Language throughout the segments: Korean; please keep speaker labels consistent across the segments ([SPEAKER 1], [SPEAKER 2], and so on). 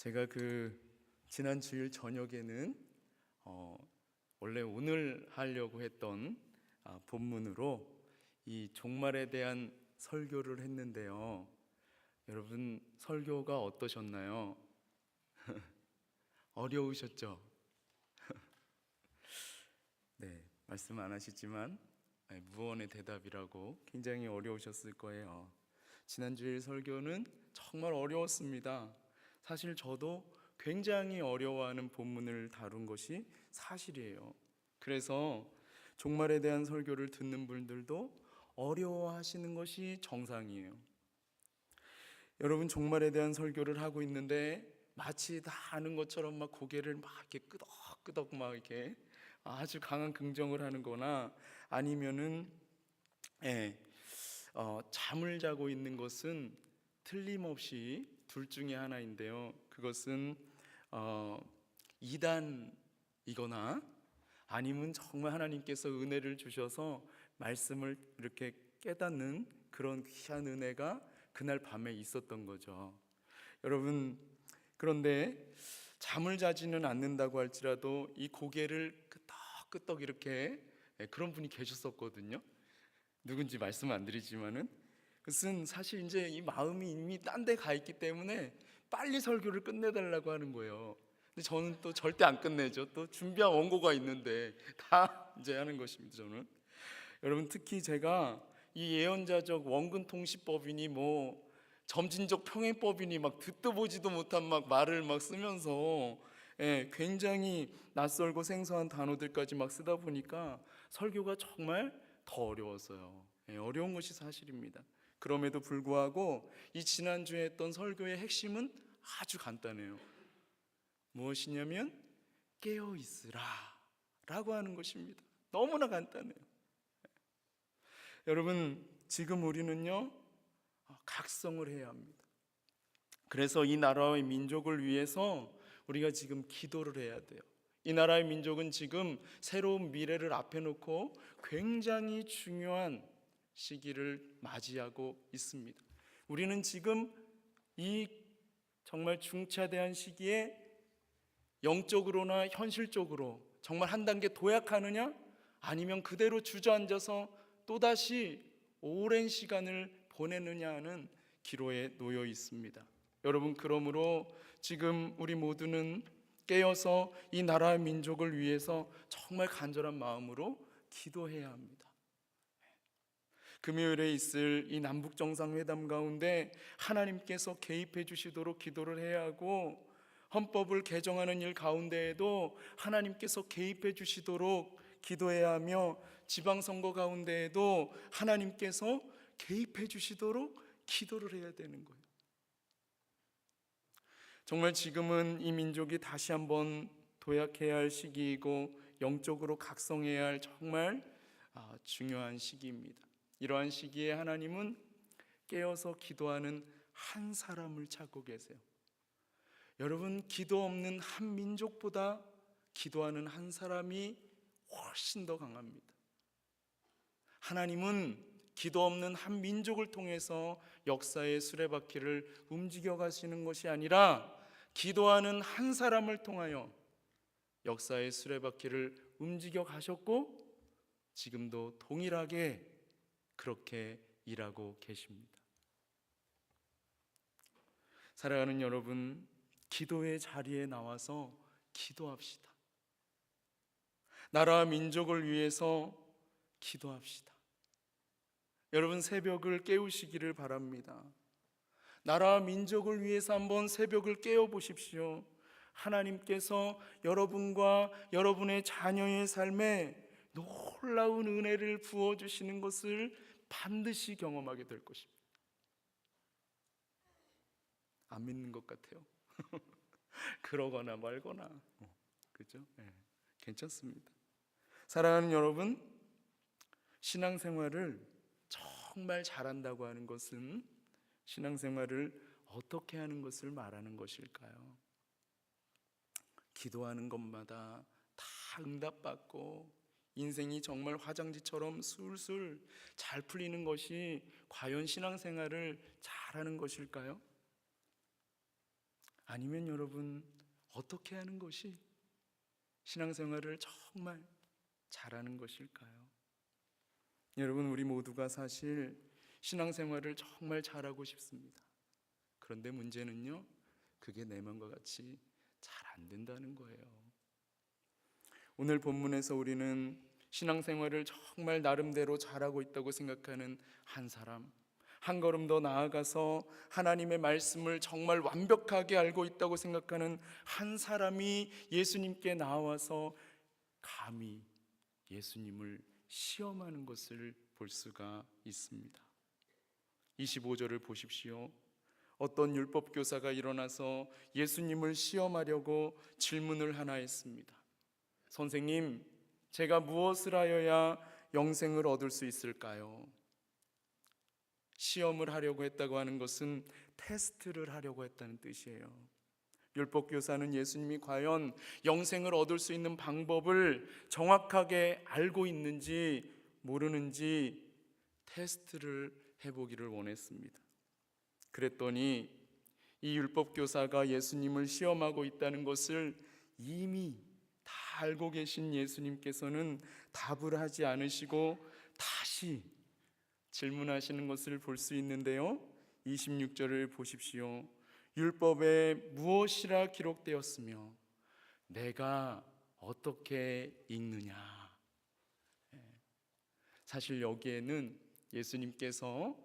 [SPEAKER 1] 제가 지난 주일 저녁에는 원래 오늘 하려고 했던 본문으로 이 종말에 대한 설교를 했는데요. 여러분 설교가 어떠셨나요? 어려우셨죠? 네, 말씀 안 하시지만 무언의 대답이라고 굉장히 어려우셨을 거예요. 지난 주일 설교는 정말 어려웠습니다. 사실 저도 굉장히 어려워하는 본문을 다룬 것이 사실이에요. 그래서 종말에 대한 설교를 듣는 분들도 어려워하시는 것이 정상이에요. 여러분 종말에 대한 설교를 하고 있는데 마치 다 아는 것처럼 막 고개를 막 이렇게 끄덕끄덕 막 이렇게 아주 강한 긍정을 하는 거나 아니면은 잠을 자고 있는 것은 틀림없이 둘 중에 하나인데요. 그것은 이단이거나 아니면 정말 하나님께서 은혜를 주셔서 말씀을 이렇게 깨닫는 그런 귀한 은혜가 그날 밤에 있었던 거죠. 여러분 그런데 잠을 자지는 않는다고 할지라도 이 고개를 끄덕끄덕 이렇게 그런 분이 계셨었거든요. 누군지 말씀 안 드리지만은 그것은 사실 이제 이 마음이 이미 딴 데 가 있기 때문에 빨리 설교를 끝내달라고 하는 거예요. 근데 저는 또 절대 안 끝내죠. 또 준비한 원고가 있는데 다 이제 하는 것입니다. 저는 여러분 특히 제가 이 예언자적 원근통시법이니 뭐 점진적 평행법이니 막 듣도 보지도 못한 막 말을 막 쓰면서 굉장히 낯설고 생소한 단어들까지 막 쓰다 보니까 설교가 정말 더 어려웠어요. 어려운 것이 사실입니다. 그럼에도 불구하고 이 지난주에 했던 설교의 핵심은 아주 간단해요. 무엇이냐면 깨어있으라 라고 하는 것입니다. 너무나 간단해요. 여러분 지금 우리는요 각성을 해야 합니다. 그래서 이 나라의 민족을 위해서 우리가 지금 기도를 해야 돼요. 이 나라의 민족은 지금 새로운 미래를 앞에 놓고 굉장히 중요한 시기를 맞이하고 있습니다. 우리는 지금 이 정말 중차대한 시기에 영적으로나 현실적으로 정말 한 단계 도약하느냐 아니면 그대로 주저앉아서 또다시 오랜 시간을 보내느냐 하는 기로에 놓여 있습니다. 여러분 그러므로 지금 우리 모두는 깨어서 이 나라의 민족을 위해서 정말 간절한 마음으로 기도해야 합니다. 금요일에 있을 이 남북정상회담 가운데 하나님께서 개입해 주시도록 기도를 해야 하고 헌법을 개정하는 일 가운데에도 하나님께서 개입해 주시도록 기도해야 하며 지방선거 가운데에도 하나님께서 개입해 주시도록 기도를 해야 되는 거예요. 정말 지금은 이 민족이 다시 한번 도약해야 할 시기이고 영적으로 각성해야 할 정말 중요한 시기입니다. 이러한 시기에 하나님은 깨어서 기도하는 한 사람을 찾고 계세요. 여러분 기도 없는 한 민족보다 기도하는 한 사람이 훨씬 더 강합니다. 하나님은 기도 없는 한 민족을 통해서 역사의 수레바퀴를 움직여 가시는 것이 아니라 기도하는 한 사람을 통하여 역사의 수레바퀴를 움직여 가셨고 지금도 동일하게 그렇게 일하고 계십니다. 사랑하는 여러분, 기도의 자리에 나와서 기도합시다. 나라와 민족을 위해서 기도합시다. 여러분 새벽을 깨우시기를 바랍니다. 나라와 민족을 위해서 한번 새벽을 깨워 보십시오. 하나님께서 여러분과 여러분의 자녀의 삶에 놀라운 은혜를 부어주시는 것을 반드시 경험하게 될 것입니다. 안 믿는 것 같아요. 그러거나 말거나 그죠? 괜찮습니다. 사랑하는 여러분, 신앙생활을 정말 잘한다고 하는 것은 신앙생활을 어떻게 하는 것을 말하는 것일까요? 기도하는 것마다 다 응답받고 인생이 정말 화장지처럼 술술 잘 풀리는 것이 과연 신앙생활을 잘하는 것일까요? 아니면 여러분 어떻게 하는 것이 신앙생활을 정말 잘하는 것일까요? 여러분, 우리 모두가 사실 신앙생활을 정말 잘하고 싶습니다. 그런데 문제는요, 그게 내 마음과 같이 잘 안 된다는 거예요. 오늘 본문에서 우리는 신앙생활을 정말 나름대로 잘하고 있다고 생각하는 한 사람, 한 걸음 더 나아가서 하나님의 말씀을 정말 완벽하게 알고 있다고 생각하는 한 사람이 예수님께 나와서 감히 예수님을 시험하는 것을 볼 수가 있습니다. 25절을 보십시오. 어떤 율법교사가 일어나서 예수님을 시험하려고 질문을 하나 했습니다. 선생님, 제가 무엇을 하여야 영생을 얻을 수 있을까요? 시험을 하려고 했다고 하는 것은 테스트를 하려고 했다는 뜻이에요. 율법교사는 예수님이 과연 영생을 얻을 수 있는 방법을 정확하게 알고 있는지 모르는지 테스트를 해보기를 원했습니다. 그랬더니 이 율법교사가 예수님을 시험하고 있다는 것을 이미 다 알고 계신 예수님께서는 답을 하지 않으시고 다시 질문하시는 것을 볼 수 있는데요, 26절을 보십시오. 율법에 무엇이라 기록되었으며 내가 어떻게 읽느냐. 사실 여기에는 예수님께서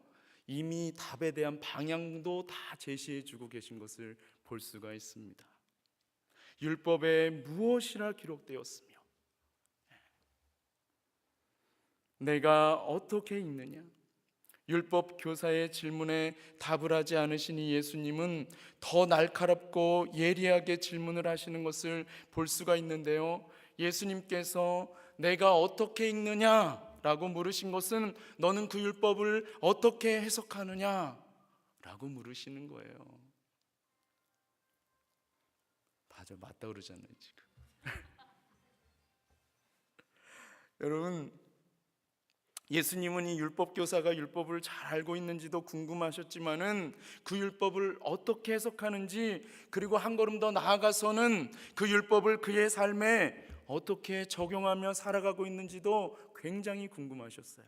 [SPEAKER 1] 이미 답에 대한 방향도 다 제시해 주고 계신 것을 볼 수가 있습니다. 율법에 무엇이라 기록되었으며 내가 어떻게 읽느냐. 율법 교사의 질문에 답을 하지 않으시니 예수님은 더 날카롭고 예리하게 질문을 하시는 것을 볼 수가 있는데요, 예수님께서 내가 어떻게 읽느냐 라고 물으신 것은 너는 그 율법을 어떻게 해석하느냐 라고 물으시는 거예요. 맞다 그러잖아요 지금. 여러분, 예수님은 이 율법교사가 율법을 잘 알고 있는지도 궁금하셨지만은 그 율법을 어떻게 해석하는지, 그리고 한 걸음 더 나아가서는 그 율법을 그의 삶에 어떻게 적용하며 살아가고 있는지도 굉장히 궁금하셨어요.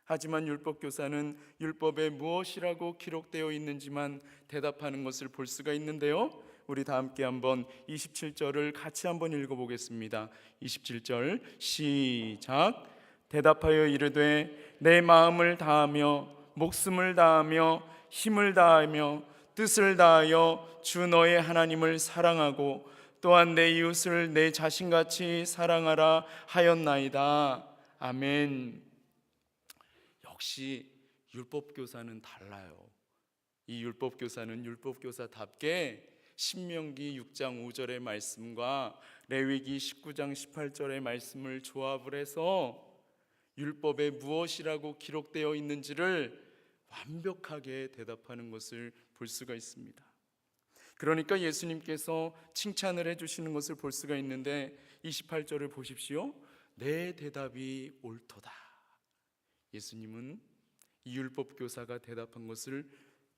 [SPEAKER 1] 하지만 율법교사는 율법에 무엇이라고 기록되어 있는지만 대답하는 것을 볼 수가 있는데요, 우리 다 함께 한번 27절을 같이 한번 읽어보겠습니다. 27절 시작. 대답하여 이르되 내 마음을 다하며 목숨을 다하며 힘을 다하며 뜻을 다하여 주 너의 하나님을 사랑하고 또한 내 이웃을 내 자신같이 사랑하라 하였나이다. 아멘. 역시 율법교사는 달라요. 이 율법교사는 율법교사답게 신명기 6장 5절의 말씀과 레위기 19장 18절의 말씀을 조합을 해서 율법에 무엇이라고 기록되어 있는지를 완벽하게 대답하는 것을 볼 수가 있습니다. 그러니까 예수님께서 칭찬을 해주시는 것을 볼 수가 있는데 28절을 보십시오. 내 대답이 옳도다. 예수님은 이 율법교사가 대답한 것을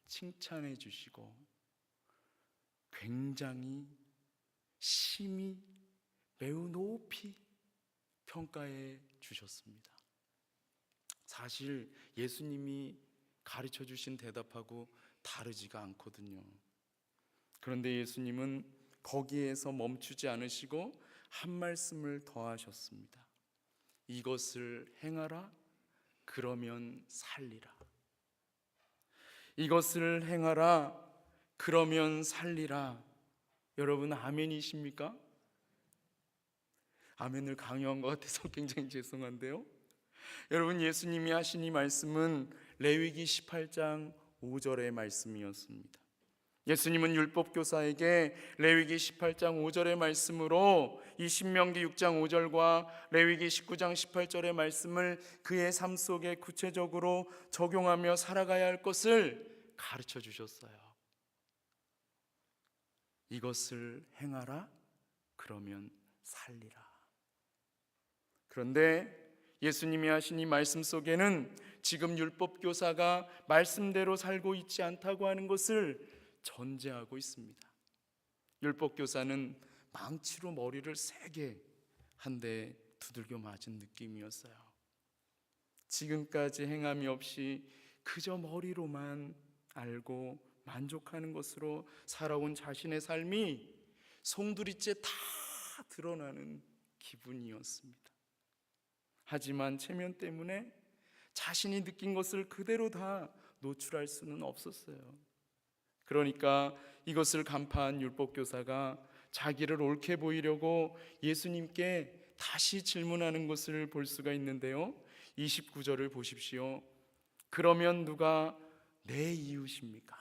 [SPEAKER 1] 칭찬해 주시고 굉장히 심히 매우 높이 평가해 주셨습니다. 사실 예수님이 가르쳐 주신 대답하고 다르지가 않거든요. 그런데 예수님은 거기에서 멈추지 않으시고 한 말씀을 더하셨습니다. 이것을 행하라, 그러면 살리라. 이것을 행하라, 그러면 살리라. 여러분 아멘이십니까? 아멘을 강요한 것 같아서 굉장히 죄송한데요, 여러분 예수님이 하신 이 말씀은 레위기 18장 5절의 말씀이었습니다. 예수님은 율법교사에게 레위기 18장 5절의 말씀으로 이 신명기 6장 5절과 레위기 19장 18절의 말씀을 그의 삶 속에 구체적으로 적용하며 살아가야 할 것을 가르쳐 주셨어요. 이것을 행하라, 그러면 살리라. 그런데 예수님이 하신 이 말씀 속에는 지금 율법교사가 말씀대로 살고 있지 않다고 하는 것을 전제하고 있습니다. 율법교사는 망치로 머리를 세게 한 대 두들겨 맞은 느낌이었어요. 지금까지 행함이 없이 그저 머리로만 알고 만족하는 것으로 살아온 자신의 삶이 송두리째 다 드러나는 기분이었습니다. 하지만 체면 때문에 자신이 느낀 것을 그대로 다 노출할 수는 없었어요. 그러니까 이것을 간파한 율법교사가 자기를 옳게 보이려고 예수님께 다시 질문하는 것을 볼 수가 있는데요, 29절을 보십시오. 그러면 누가 내 이웃입니까?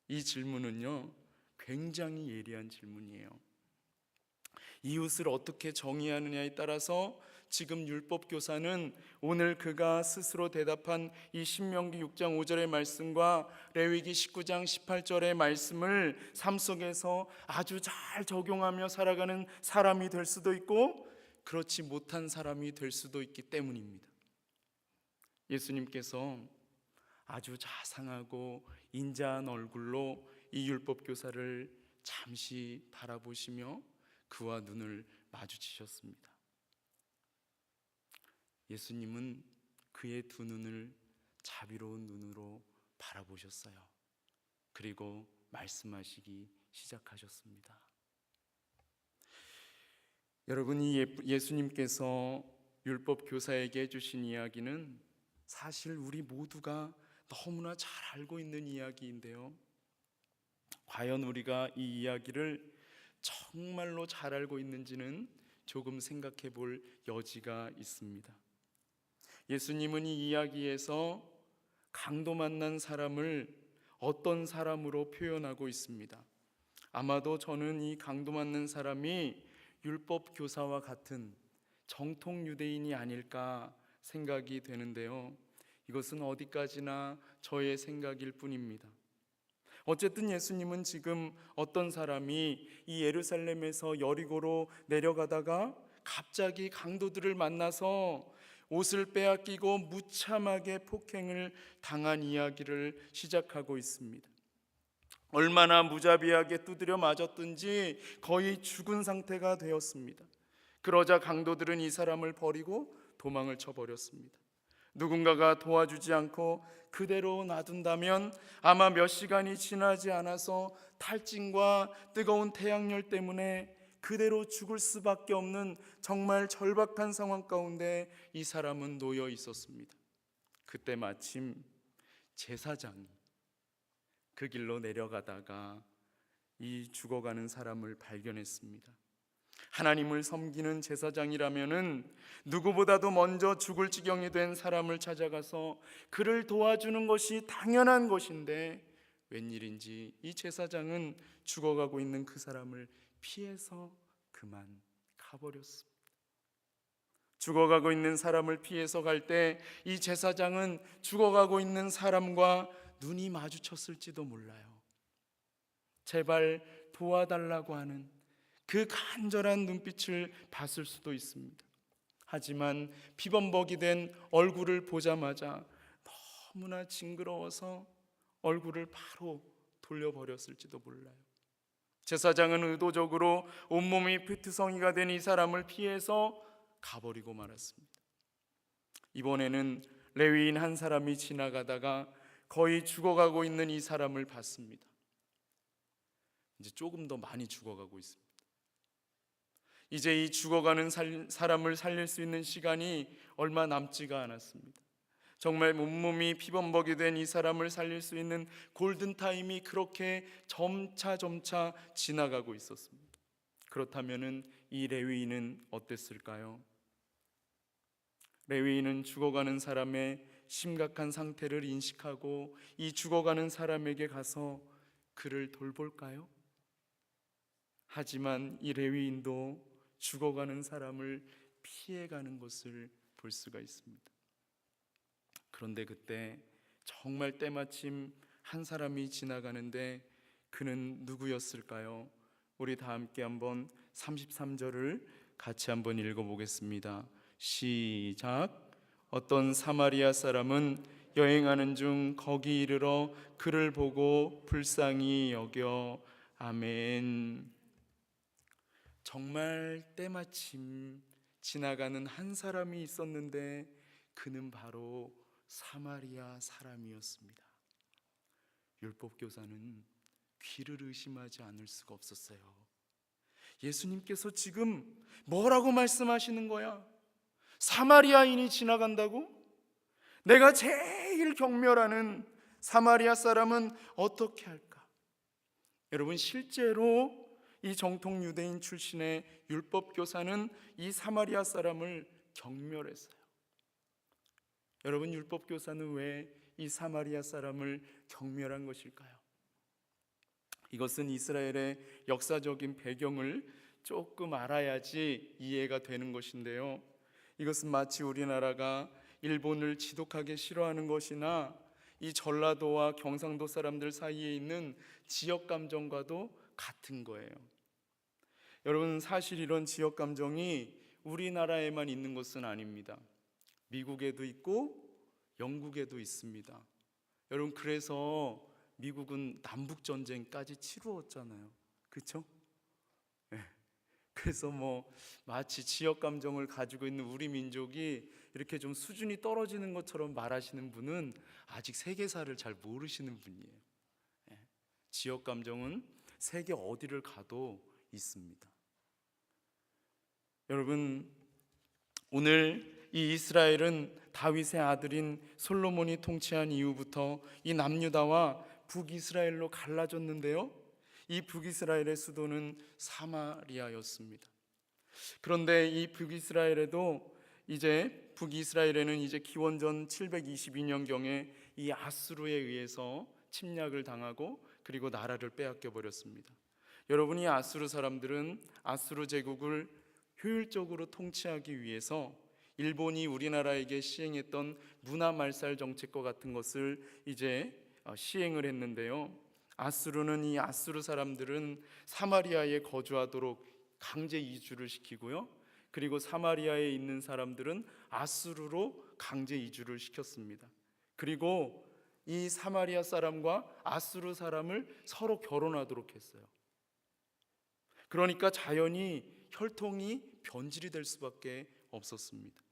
[SPEAKER 1] 이 질문은요, 굉장히 예리한 질문이에요. 이웃을 어떻게 정의하느냐에 따라서 지금 율법교사는 오늘 그가 스스로 대답한 이 신명기 6장 5절의 말씀과 레위기 19장 18절의 말씀을 삶 속에서 아주 잘 적용하며 살아가는 사람이 될 수도 있고 그렇지 못한 사람이 될 수도 있기 때문입니다. 예수님께서 아주 자상하고 인자한 얼굴로 이 율법교사를 잠시 바라보시며 그와 눈을 마주치셨습니다. 예수님은 그의 두 눈을 자비로운 눈으로 바라보셨어요. 그리고 말씀하시기 시작하셨습니다. 여러분, 이 예수님께서 율법교사에게 해주신 이야기는 사실 우리 모두가 너무나 잘 알고 있는 이야기인데요, 과연 우리가 이 이야기를 정말로 잘 알고 있는지는 조금 생각해 볼 여지가 있습니다. 예수님은 이 이야기에서 강도 만난 사람을 어떤 사람으로 표현하고 있습니다. 아마도 저는 이 강도 만난 사람이 율법 교사와 같은 정통 유대인이 아닐까 생각이 되는데요, 이것은 어디까지나 저의 생각일 뿐입니다. 어쨌든 예수님은 지금 어떤 사람이 이 예루살렘에서 여리고로 내려가다가 갑자기 강도들을 만나서 옷을 빼앗기고 무참하게 폭행을 당한 이야기를 시작하고 있습니다. 얼마나 무자비하게 두드려 맞았든지 거의 죽은 상태가 되었습니다. 그러자 강도들은 이 사람을 버리고 도망을 쳐버렸습니다. 누군가가 도와주지 않고 그대로 놔둔다면 아마 몇 시간이 지나지 않아서 탈진과 뜨거운 태양열 때문에 그대로 죽을 수밖에 없는 정말 절박한 상황 가운데 이 사람은 놓여 있었습니다. 그때 마침 제사장이 그 길로 내려가다가 이 죽어가는 사람을 발견했습니다. 하나님을 섬기는 제사장이라면은 누구보다도 먼저 죽을 지경이 된 사람을 찾아가서 그를 도와주는 것이 당연한 것인데 웬일인지 이 제사장은 죽어가고 있는 그 사람을 피해서 그만 가버렸습니다. 죽어가고 있는 사람을 피해서 갈 때 이 제사장은 죽어가고 있는 사람과 눈이 마주쳤을지도 몰라요. 제발 도와달라고 하는 그 간절한 눈빛을 봤을 수도 있습니다. 하지만 피범벅이 된 얼굴을 보자마자 너무나 징그러워서 얼굴을 바로 돌려버렸을지도 몰라요. 제사장은 의도적으로 온몸이 피투성이가 된 이 사람을 피해서 가버리고 말았습니다. 이번에는 레위인 한 사람이 지나가다가 거의 죽어가고 있는 이 사람을 봤습니다. 이제 조금 더 많이 죽어가고 있습니다. 이제 이 죽어가는 사람을 살릴 수 있는 시간이 얼마 남지가 않았습니다. 정말 온몸이 피범벅이 된 이 사람을 살릴 수 있는 골든타임이 그렇게 점차 지나가고 있었습니다. 그렇다면 이 레위인은 어땠을까요? 레위인은 죽어가는 사람의 심각한 상태를 인식하고 이 죽어가는 사람에게 가서 그를 돌볼까요? 하지만 이 레위인도 죽어가는 사람을 피해가는 것을 볼 수가 있습니다. 그런데 그때 정말 때마침 한 사람이 지나가는데 그는 누구였을까요? 우리 다 함께 한번 33절을 같이 한번 읽어보겠습니다. 시작. 어떤 사마리아 사람은 여행하는 중 거기 이르러 그를 보고 불쌍히 여겨. 아멘. 정말 때마침 지나가는 한 사람이 있었는데 그는 바로 사마리아 사람이었습니다. 율법교사는 귀를 의심하지 않을 수가 없었어요. 예수님께서 지금 뭐라고 말씀하시는 거야? 사마리아인이 지나간다고? 내가 제일 경멸하는 사마리아 사람은 어떻게 할까? 여러분, 실제로 이 정통 유대인 출신의 율법교사는 이 사마리아 사람을 경멸했어요. 여러분, 율법교사는 왜 이 사마리아 사람을 경멸한 것일까요? 이것은 이스라엘의 역사적인 배경을 조금 알아야지 이해가 되는 것인데요, 이것은 마치 우리나라가 일본을 지독하게 싫어하는 것이나 이 전라도와 경상도 사람들 사이에 있는 지역 감정과도 같은 거예요. 여러분, 사실 이런 지역 감정이 우리나라에만 있는 것은 아닙니다. 미국에도 있고 영국에도 있습니다. 여러분, 그래서 미국은 남북 전쟁까지 치루었잖아요. 그렇죠? 네. 그래서 마치 지역 감정을 가지고 있는 우리 민족이 이렇게 좀 수준이 떨어지는 것처럼 말하시는 분은 아직 세계사를 잘 모르시는 분이에요. 네. 지역 감정은 세계 어디를 가도 있습니다. 여러분, 오늘 이 이스라엘은 다윗의 아들인 솔로몬이 통치한 이후부터 이 남유다와 북이스라엘로 갈라졌는데요, 이 북이스라엘의 수도는 사마리아였습니다. 그런데 이 북이스라엘에는 이제 기원전 722년경에 이 아수르에 의해서 침략을 당하고 그리고 나라를 빼앗겨 버렸습니다. 여러분이 아수르 사람들은 아수르 제국을 효율적으로 통치하기 위해서 일본이 우리나라에게 시행했던 문화말살 정책과 같은 것을 이제 시행을 했는데요, 아수르는 이 아수르 사람들은 사마리아에 거주하도록 강제 이주를 시키고요, 그리고 사마리아에 있는 사람들은 아수르로 강제 이주를 시켰습니다. 그리고 이 사마리아 사람과 아수르 사람을 서로 결혼하도록 했어요. 그러니까 자연히 혈통이 변질이 될 수밖에 없었습니다.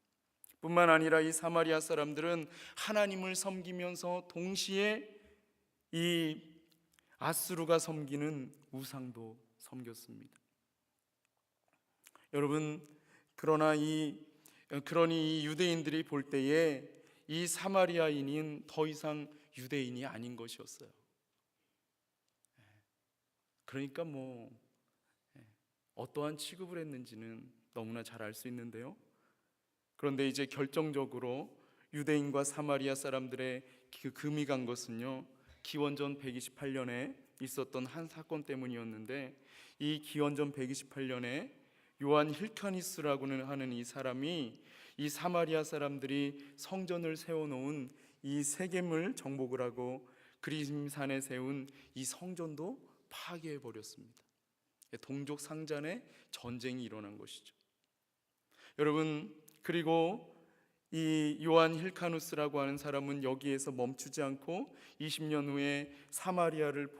[SPEAKER 1] 뿐만 아니라 이 사마리아 사람들은 하나님을 섬기면서 동시에 이 아수르가 섬기는 우상도 섬겼습니다. 여러분, 그러니 이 유대인들이 볼 때에 이 사마리아인은 더 이상 유대인이 아닌 것이었어요. 그러니까 어떠한 취급을 했는지는 너무나 잘 알 수 있는데요, 그런데 이제 결정적으로 유대인과 사마리아 사람들의 금이 간 것은요, 기원전 128년에 있었던 한 사건 때문이었는데, 이 기원전 128년에 요한 힐카니스라고는 하는 이 사람이 이 사마리아 사람들이 성전을 세워놓은 이 세겜을 정복을 하고 그리심산에 세운 이 성전도 파괴해 버렸습니다. 동족 상잔의 전쟁이 일어난 것이죠. 여러분, 그리고 이 요한 힐카누스라고 하는 사람은 여기에서 멈추지 않고 20년 후에 사마리아를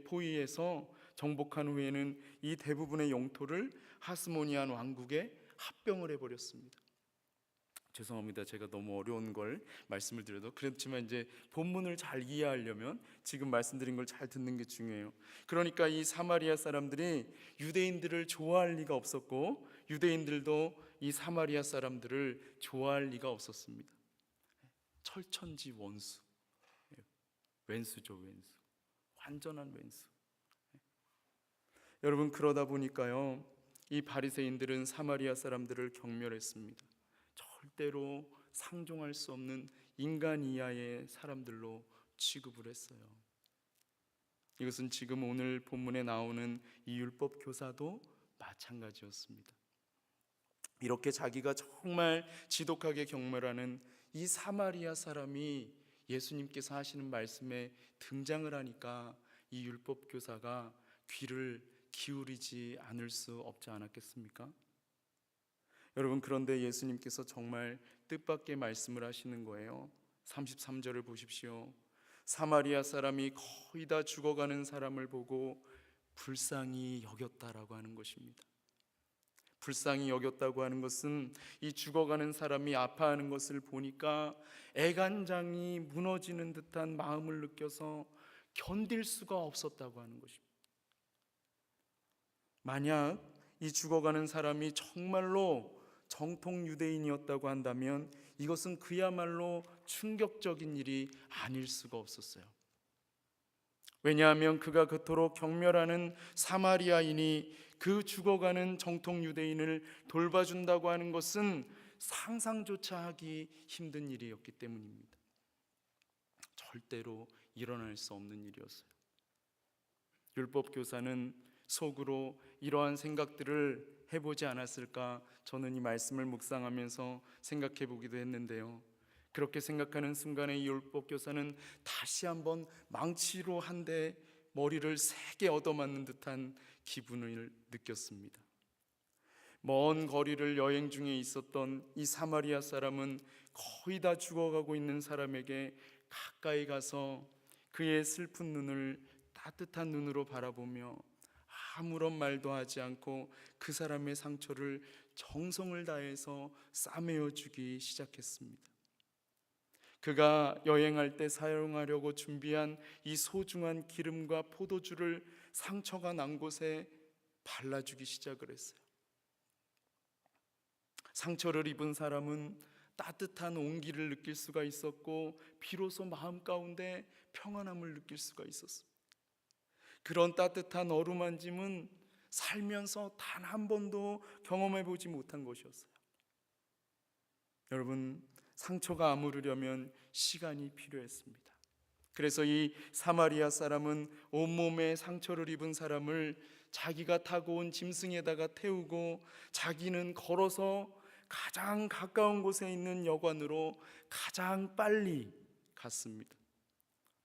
[SPEAKER 1] 포위해서 정복한 후에는 이 대부분의 영토를 하스모니안 왕국에 합병을 해버렸습니다. 죄송합니다. 제가 너무 어려운 걸 말씀을 드려도, 그렇지만 이제 본문을 잘 이해하려면 지금 말씀드린 걸 잘 듣는 게 중요해요. 그러니까 이 사마리아 사람들이 유대인들을 좋아할 리가 없었고, 유대인들도 이 사마리아 사람들을 좋아할 리가 없었습니다. 철천지 원수, 왼수죠, 왼수, 완전한 왼수. 여러분, 그러다 보니까요, 이 바리새인들은 사마리아 사람들을 경멸했습니다. 절대로 상종할 수 없는 인간 이하의 사람들로 취급을 했어요. 이것은 지금 오늘 본문에 나오는 이 율법 교사도 마찬가지였습니다. 이렇게 자기가 정말 지독하게 경멸하는 이 사마리아 사람이 예수님께서 하시는 말씀에 등장을 하니까 이 율법 교사가 귀를 기울이지 않을 수 없지 않았겠습니까? 여러분, 그런데 예수님께서 정말 뜻밖의 말씀을 하시는 거예요. 33절을 보십시오. 사마리아 사람이 거의 다 죽어가는 사람을 보고 불쌍히 여겼다라고 하는 것입니다. 불쌍히 여겼다고 하는 것은 이 죽어가는 사람이 아파하는 것을 보니까 애간장이 무너지는 듯한 마음을 느껴서 견딜 수가 없었다고 하는 것입니다. 만약 이 죽어가는 사람이 정말로 정통 유대인이었다고 한다면 이것은 그야말로 충격적인 일이 아닐 수가 없었어요. 왜냐하면 그가 그토록 경멸하는 사마리아인이 그 죽어가는 정통 유대인을 돌봐준다고 하는 것은 상상조차 하기 힘든 일이었기 때문입니다. 절대로 일어날 수 없는 일이었어요. 율법교사는 속으로 이러한 생각들을 해보지 않았을까, 저는 이 말씀을 묵상하면서 생각해 보기도 했는데요. 그렇게 생각하는 순간에 이 율법교사는 다시 한번 망치로 한 대 머리를 세게 얻어맞는 듯한 기분을 느꼈습니다. 먼 거리를 여행 중에 있었던 이 사마리아 사람은 거의 다 죽어가고 있는 사람에게 가까이 가서 그의 슬픈 눈을 따뜻한 눈으로 바라보며 아무런 말도 하지 않고 그 사람의 상처를 정성을 다해서 싸매어 주기 시작했습니다. 그가 여행할 때 사용하려고 준비한 이 소중한 기름과 포도주를 상처가 난 곳에 발라주기 시작을 했어요. 상처를 입은 사람은 따뜻한 온기를 느낄 수가 있었고 비로소 마음 가운데 평안함을 느낄 수가 있었습니다. 그런 따뜻한 어루만짐은 살면서 단 한 번도 경험해 보지 못한 것이었어요. 여러분, 상처가 아무르려면 시간이 필요했습니다. 그래서 이 사마리아 사람은 온몸에 상처를 입은 사람을 자기가 타고 온 짐승에다가 태우고 자기는 걸어서 가장 가까운 곳에 있는 여관으로 가장 빨리 갔습니다.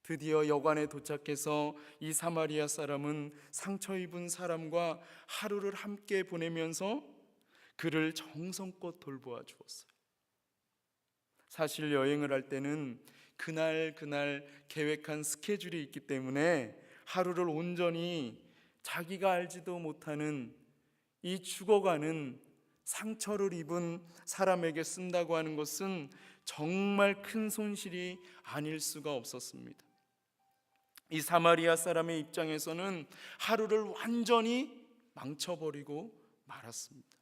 [SPEAKER 1] 드디어 여관에 도착해서 이 사마리아 사람은 상처 입은 사람과 하루를 함께 보내면서 그를 정성껏 돌보아 주었어요. 사실 여행을 할 때는 그날 계획한 스케줄이 있기 때문에 하루를 온전히 자기가 알지도 못하는 이 죽어가는 상처를 입은 사람에게 쓴다고 하는 것은 정말 큰 손실이 아닐 수가 없었습니다. 이 사마리아 사람의 입장에서는 하루를 완전히 망쳐버리고 말았습니다.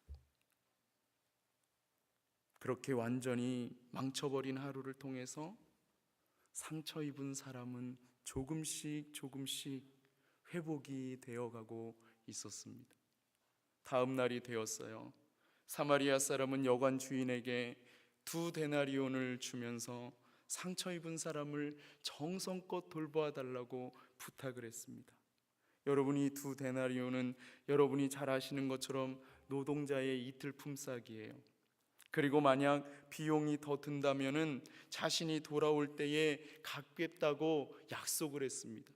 [SPEAKER 1] 그렇게 완전히 망쳐버린 하루를 통해서 상처 입은 사람은 조금씩 회복이 되어가고 있었습니다. 다음 날이 되었어요. 사마리아 사람은 여관 주인에게 2데나리온을 주면서 상처 입은 사람을 정성껏 돌보아 달라고 부탁을 했습니다. 여러분, 이 2데나리온은 여러분이 잘 아시는 것처럼 노동자의 이틀 품삯이에요. 그리고 만약 비용이 더 든다면은 자신이 돌아올 때에 갚겠다고 약속을 했습니다.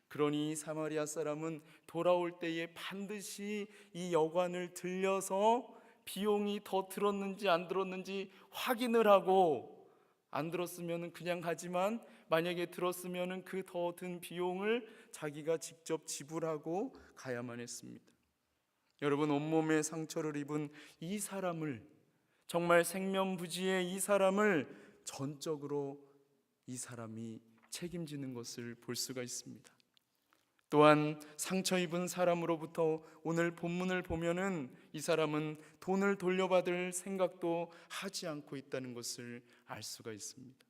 [SPEAKER 1] 그러니 이 사마리아 사람은 돌아올 때에 반드시 이 여관을 들려서 비용이 더 들었는지 안 들었는지 확인을 하고, 안 들었으면 그냥 가지만 만약에 들었으면 그 더 든 비용을 자기가 직접 지불하고 가야만 했습니다. 여러분, 온몸에 상처를 입은 이 사람을, 정말 생면부지의 이 사람을 전적으로 이 사람이 책임지는 것을 볼 수가 있습니다. 또한 상처 입은 사람으로부터 오늘 본문을 보면은 이 사람은 돈을 돌려받을 생각도 하지 않고 있다는 것을 알 수가 있습니다.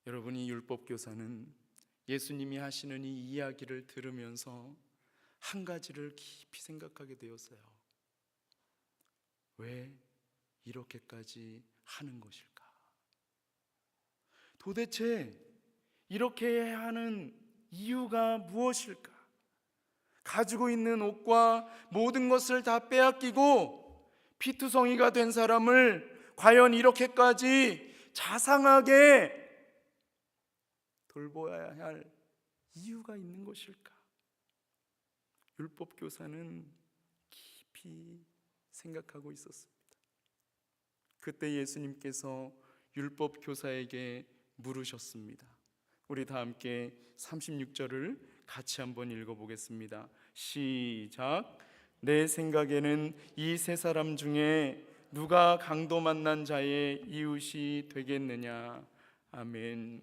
[SPEAKER 1] 여러분, 이 율법교사는 예수님이 하시는 이 이야기를 들으면서 한 가지를 깊이 생각하게 되었어요. 왜 이렇게까지 하는 것일까? 도대체 이렇게 해야 하는 이유가 무엇일까? 가지고 있는 옷과 모든 것을 다 빼앗기고 피투성이가 된 사람을 과연 이렇게까지 자상하게 돌보아야 할 이유가 있는 것일까? 율법교사는 깊이 생각하고 있었습니다. 그때 예수님께서 율법 교사에게 물으셨습니다. 우리 다 함께 36절을 같이 한번 읽어보겠습니다. 시작. 내 생각에는 이 세 사람 중에 누가 강도 만난 자의 이웃이 되겠느냐. 아멘.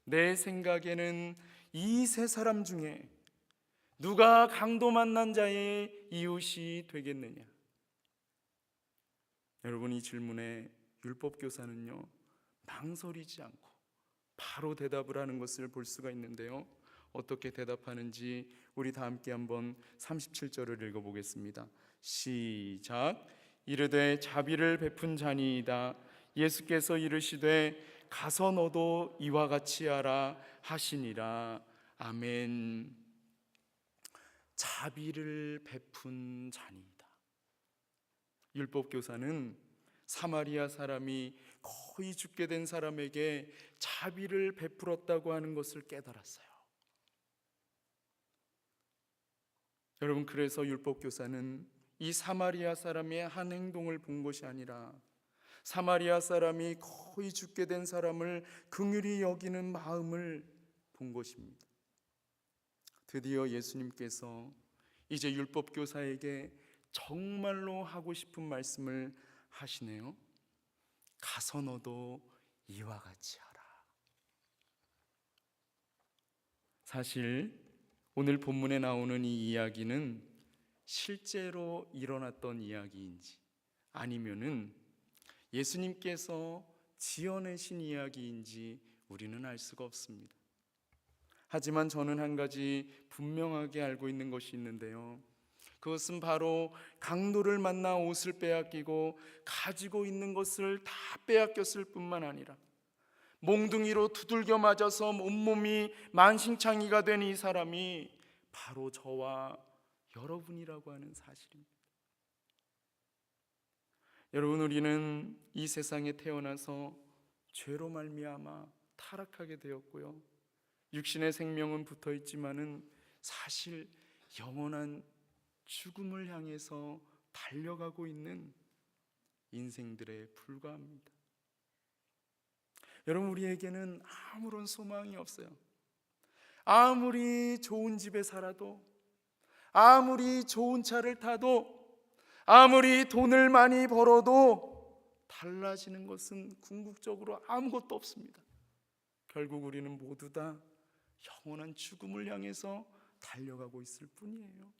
[SPEAKER 1] 내 생각에는 이 세 사람 중에 누가 강도 만난 자의 이웃이 되겠느냐. 여러분, 이 질문에 율법교사는요 망설이지 않고 바로 대답을 하는 것을 볼 수가 있는데요, 어떻게 대답하는지 우리 다 함께 한번 37절을 읽어보겠습니다. 시작. 이르되 자비를 베푼 자니이다. 예수께서 이르시되 가서 너도 이와 같이 하라 하시니라. 아멘. 자비를 베푼 자니이다. 율법교사는 사마리아 사람이 거의 죽게 된 사람에게 자비를 베풀었다고 하는 것을 깨달았어요. 여러분, 그래서 율법교사는 이 사마리아 사람의 한 행동을 본 것이 아니라 사마리아 사람이 거의 죽게 된 사람을 긍휼히 여기는 마음을 본 것입니다. 드디어 예수님께서 이제 율법교사에게 정말로 하고 싶은 말씀을 하시네요. 가서 너도 이와 같이 하라. 사실 오늘 본문에 나오는 이 이야기는 실제로 일어났던 이야기인지 아니면은 예수님께서 지어내신 이야기인지 우리는 알 수가 없습니다. 하지만 저는 한 가지 분명하게 알고 있는 것이 있는데요, 그것은 바로 강도를 만나 옷을 빼앗기고 가지고 있는 것을 다 빼앗겼을 뿐만 아니라 몽둥이로 두들겨 맞아서 온몸이 만신창이가 된 이 사람이 바로 저와 여러분이라고 하는 사실입니다. 여러분, 우리는 이 세상에 태어나서 죄로 말미암아 타락하게 되었고요, 육신의 생명은 붙어 있지만은 사실 영원한 죽음을 향해서 달려가고 있는 인생들에 불과합니다. 여러분, 우리에게는 아무런 소망이 없어요. 아무리 좋은 집에 살아도, 아무리 좋은 차를 타도, 아무리 돈을 많이 벌어도 달라지는 것은 궁극적으로 아무것도 없습니다. 결국 우리는 모두 다 영원한 죽음을 향해서 달려가고 있을 뿐이에요.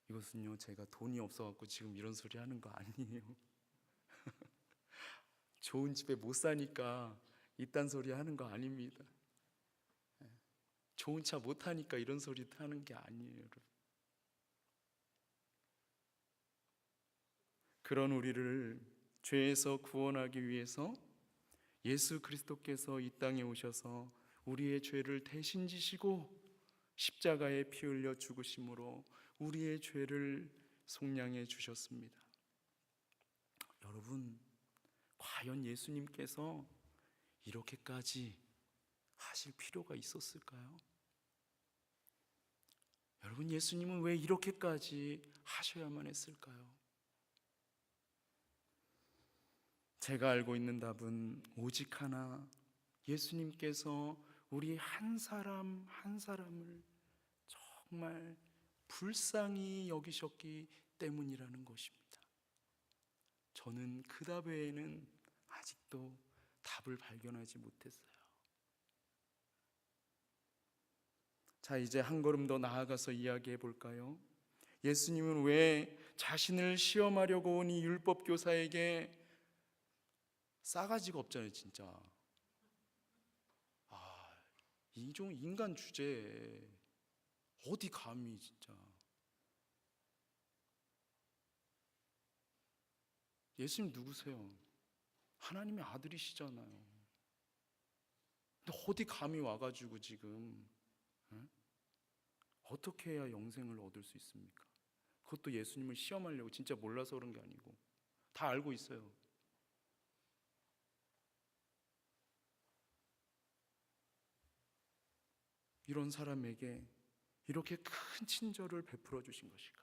[SPEAKER 1] 이것은요, 제가 돈이 없어갖고 지금 이런 소리 하는 거 아니에요. 좋은 집에 못 사니까 이딴 소리 하는 거 아닙니다. 좋은 차 못 타니까 이런 소리 하는 게 아니에요, 여러분. 그런 우리를 죄에서 구원하기 위해서 예수 그리스도께서 이 땅에 오셔서 우리의 죄를 대신 지시고 십자가에 피 흘려 죽으심으로 우리의 죄를 속량해 주셨습니다. 여러분, 과연 예수님께서 이렇게까지 하실 필요가 있었을까요? 여러분, 예수님은 왜 이렇게까지 하셔야만 했을까요? 제가 알고 있는 답은 오직 하나, 예수님께서 우리 한 사람 한 사람을 정말 불쌍히 여기셨기 때문이라는 것입니다. 저는 그 답 외에는 아직도 답을 발견하지 못했어요. 자, 이제 한 걸음 더 나아가서 이야기해 볼까요? 예수님은 왜 자신을 시험하려고 온 이 율법교사에게 싸가지가 없잖아요, 진짜. 이종 인간 주제에 어디 감히 진짜. 예수님 누구세요? 하나님의 아들이시잖아요. 근데 어디 감히 와가지고 지금 어떻게 해야 영생을 얻을 수 있습니까? 그것도 예수님을 시험하려고, 진짜 몰라서 그런 게 아니고 다 알고 있어요. 이런 사람에게 이렇게 큰 친절을 베풀어 주신 것일까요?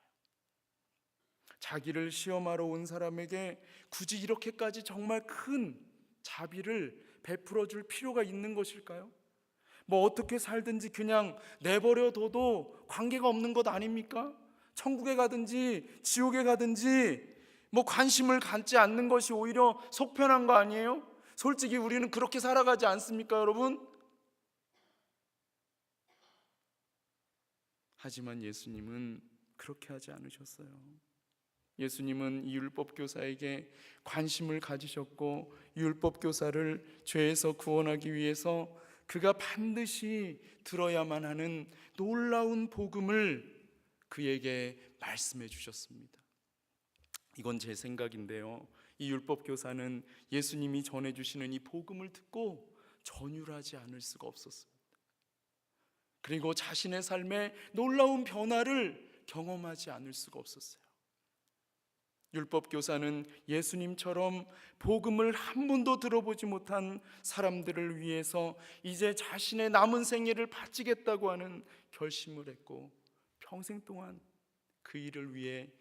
[SPEAKER 1] 자기를 시험하러 온 사람에게 굳이 이렇게까지 정말 큰 자비를 베풀어 줄 필요가 있는 것일까요? 뭐 어떻게 살든지 그냥 내버려 둬도 관계가 없는 것 아닙니까? 천국에 가든지 지옥에 가든지 뭐 관심을 갖지 않는 것이 오히려 속편한 거 아니에요? 솔직히 우리는 그렇게 살아가지 않습니까, 여러분? 하지만 예수님은 그렇게 하지 않으셨어요. 예수님은 이 율법교사에게 관심을 가지셨고, 율법교사를 죄에서 구원하기 위해서 그가 반드시 들어야만 하는 놀라운 복음을 그에게 말씀해 주셨습니다. 이건 제 생각인데요, 이 율법교사는 예수님이 전해주시는 이 복음을 듣고 전율하지 않을 수가 없었습니다. 그리고 자신의 삶에 놀라운 변화를 경험하지 않을 수가 없었어요. 율법교사는 예수님처럼 복음을 한 번도 들어보지 못한 사람들을 위해서 이제 자신의 남은 생애를 바치겠다고 하는 결심을 했고, 평생 동안 그 일을 위해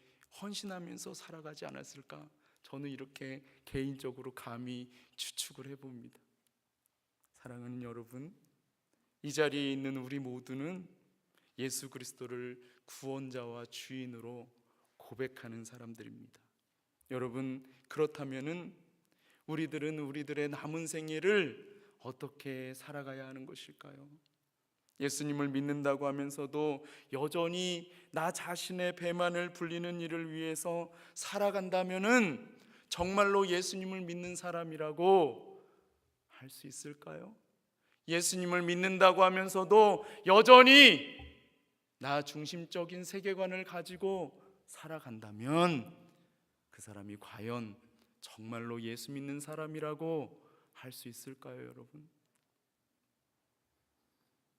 [SPEAKER 1] 헌신하면서 살아가지 않았을까? 저는 이렇게 개인적으로 감히 추측을 해봅니다. 사랑하는 여러분, 이 자리에 있는 우리 모두는 예수 그리스도를 구원자와 주인으로 고백하는 사람들입니다. 여러분, 그렇다면은 우리들은 우리들의 남은 생애를 어떻게 살아가야 하는 것일까요? 예수님을 믿는다고 하면서도 여전히 나 자신의 배만을 불리는 일을 위해서 살아간다면은 정말로 예수님을 믿는 사람이라고 할 수 있을까요? 예수님을 믿는다고 하면서도 여전히 나 중심적인 세계관을 가지고 살아간다면 그 사람이 과연 정말로 예수 믿는 사람이라고 할 수 있을까요, 여러분?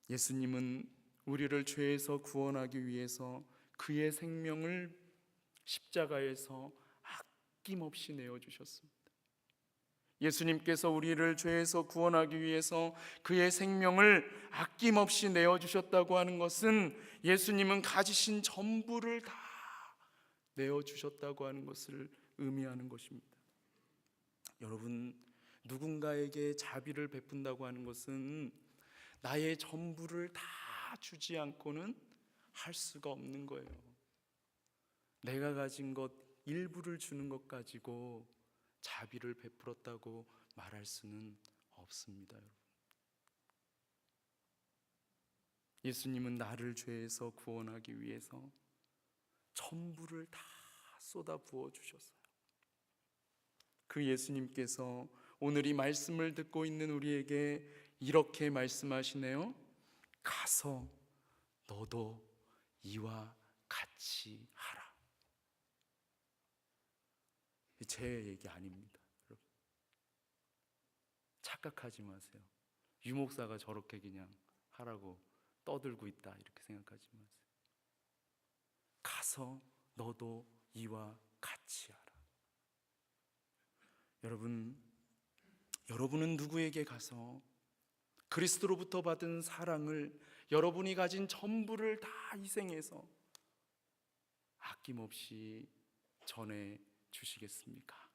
[SPEAKER 1] 예수님은 우리를 죄에서 구원하기 위해서 그의 생명을 십자가에서 아낌없이 내어주셨습니다. 예수님께서 우리를 죄에서 구원하기 위해서 그의 생명을 아낌없이 내어주셨다고 하는 것은 예수님은 가지신 전부를 다 내어주셨다고 하는 것을 의미하는 것입니다. 여러분, 누군가에게 자비를 베푼다고 하는 것은 나의 전부를 다 주지 않고는 할 수가 없는 거예요. 내가 가진 것 일부를 주는 것 가지고 자비를 베풀었다고 말할 수는 없습니다, 여러분. 예수님은 나를 죄에서 구원하기 위해서 전부를 다 쏟아 부어 주셨어요. 그 예수님께서 오늘 이 말씀을 듣고 있는 우리에게 이렇게 말씀하시네요. 가서 너도 이와 같이 하라. 제 얘기 아닙니다, 여러분. 착각하지 마세요. 유 목사가 저렇게 그냥 하라고 떠들고 있다 이렇게 생각하지 마세요. 가서 너도 이와 같이 하라. 여러분은 누구에게 가서 그리스도로부터 받은 사랑을, 여러분이 가진 전부를 다 희생해서 아낌없이 전해 주시겠습니까?